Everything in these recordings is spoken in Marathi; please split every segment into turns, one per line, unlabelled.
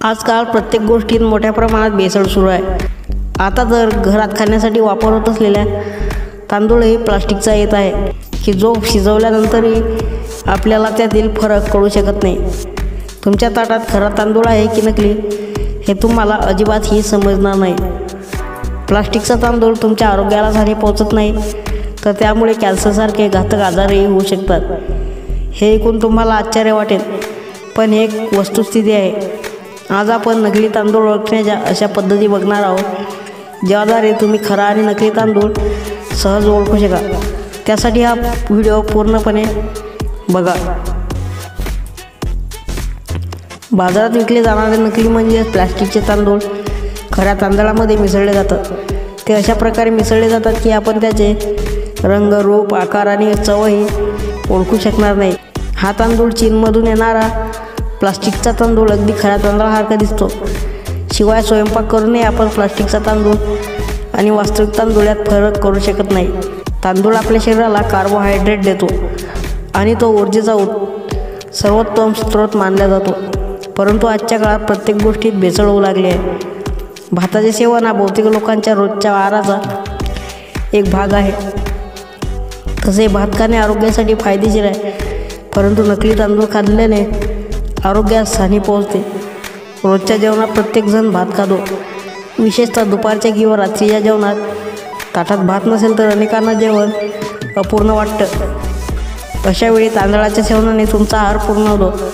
आजकाल प्रत्येक गोष्टीत मोठ्या प्रमाणात भेसळ सुरू आहे। आता तर घरात खाण्यासाठी वापर होत असलेल्या तांदूळही प्लास्टिकचा येत आहे की जो शिजवल्यानंतरही आपल्याला त्यातील फरक कळू शकत नाही। तुमच्या ताटात खरा तांदूळ आहे की नकली हे तुम्हाला अजिबातही समजणार नाही। प्लास्टिकचा तांदूळ तुमच्या आरोग्याला हानी पोहोचत नाही, तर त्यामुळे कॅन्सरसारखे घातक आजारही होऊ शकतात। हे ऐकून तुम्हाला आश्चर्य वाटेल, पण हे एक वस्तुस्थिती आहे। आज आपण नकली तांदूळ ओळखण्याच्या अशा पद्धती बघणार आहोत, ज्याद्वारे तुम्ही खरा आणि नकली तांदूळ सहज ओळखू शकाल। त्यासाठी हा व्हिडिओ पूर्णपणे बघा। बाजारात विकले जाणारे नकली म्हणजे प्लास्टिकचे तांदूळ खऱ्या तांदळामध्ये मिसळले जातात। ते अशा प्रकारे मिसळले जातात की आपण त्याचे रंग, रूप, आकार आणि चवही ओळखू शकणार नाही। हा तांदूळ चीनमधून येणारा प्लास्टिकचा तांदूळ अगदी खऱ्या तांदळासारखा दिसतो। शिवाय स्वयंपाक करूनही आपण प्लास्टिकचा तांदूळ आणि वास्तविक तांदूळ यात फरक करू शकत नाही। तांदूळ आपल्या शरीराला कार्बोहायड्रेट देतो आणि तो ऊर्जेचा सर्वोत्तम स्रोत मानला जातो, परंतु आजच्या काळात प्रत्येक गोष्टीत भेसळ होऊ लागली आहे। भाताचे सेवन हा बहुतेक लोकांच्या रोजच्या आहाराचा एक भाग आहे। तसे भात खाणे आरोग्यासाठी फायदेशीर आहे, परंतु नकली तांदूळ खाल्ल्याने आरोग्यास हानी पोहोचते। रोजच्या जेवणात प्रत्येकजण भात खातो, विशेषतः दुपारच्या किंवा रात्रीच्या जेवणात ताटात भात नसेल तर अनेकांना जेवण अपूर्ण वाटतं। अशा वेळी तांदळाच्या सेवनाने तुमचा आहार पूर्ण होतो।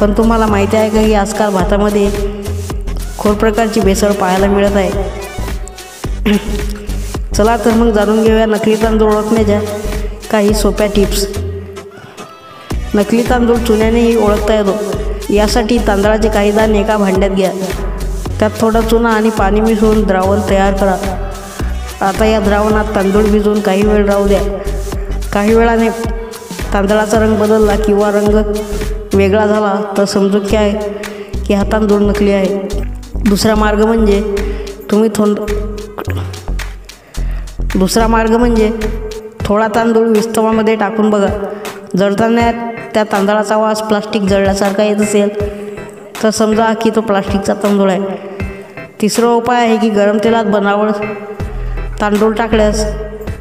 पण तुम्हाला माहिती आहे का की आजकाल भातामध्ये खूप प्रकारची भेसळ पाहायला मिळत आहे। चला तर मग जाणून घेऊया नकली तांदूळ ओळखण्याच्या काही सोप्या टिप्स। नकली तांदूळ चुन्यानेही ओळखता येतो। यासाठी तांदळाचे काही दाणे एका भांड्यात घ्या, त्यात थोडा चुना आणि पाणी मिसळून द्रावण तयार करा। आता या द्रावणात तांदूळ भिजवून काही वेळ राहू द्या। काही वेळाने तांदळाचा रंग बदलला किंवा रंग वेगळा झाला तर समजून घ्या की हा तांदूळ नकली आहे। दुसरा मार्ग म्हणजे थोडा तांदूळ विस्तवामध्ये टाकून बघा। जळताना त्या तांदळाचा वास प्लास्टिक जळल्यासारखा येत असेल तर समजा की तो प्लास्टिकचा तांदूळ आहे। तिसरा उपाय आहे की गरम तेलात बनावट तांदूळ टाकल्यास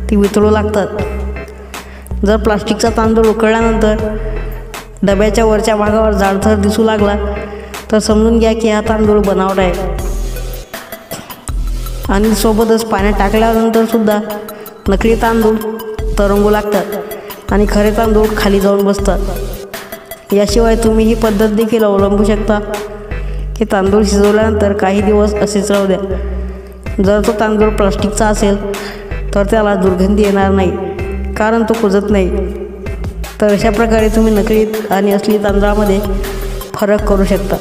ती वितळू लागतात। जर प्लास्टिकचा तांदूळ उकळल्यानंतर डब्याच्या वरच्या भागावर जाडसर दिसू लागला तर समजून घ्या की हा तांदूळ बनावट आहे। आणि सोबतच पाण्यात टाकल्यानंतर सुद्धा नकली तांदूळ तरंगू लागतात आणि खरे तांदूळ खाली जाऊन बसतात। याशिवाय तुम्ही ही पद्धत देखील अवलंबू शकता की तांदूळ शिजवल्यानंतर काही दिवस असेच राहू द्या। जर तो तांदूळ प्लास्टिकचा असेल तर त्याला दुर्गंधी येणार नाही, कारण तो कुजत नाही। तर अशा प्रकारे तुम्ही नकली आणि असली तांदळामध्ये फरक करू शकता।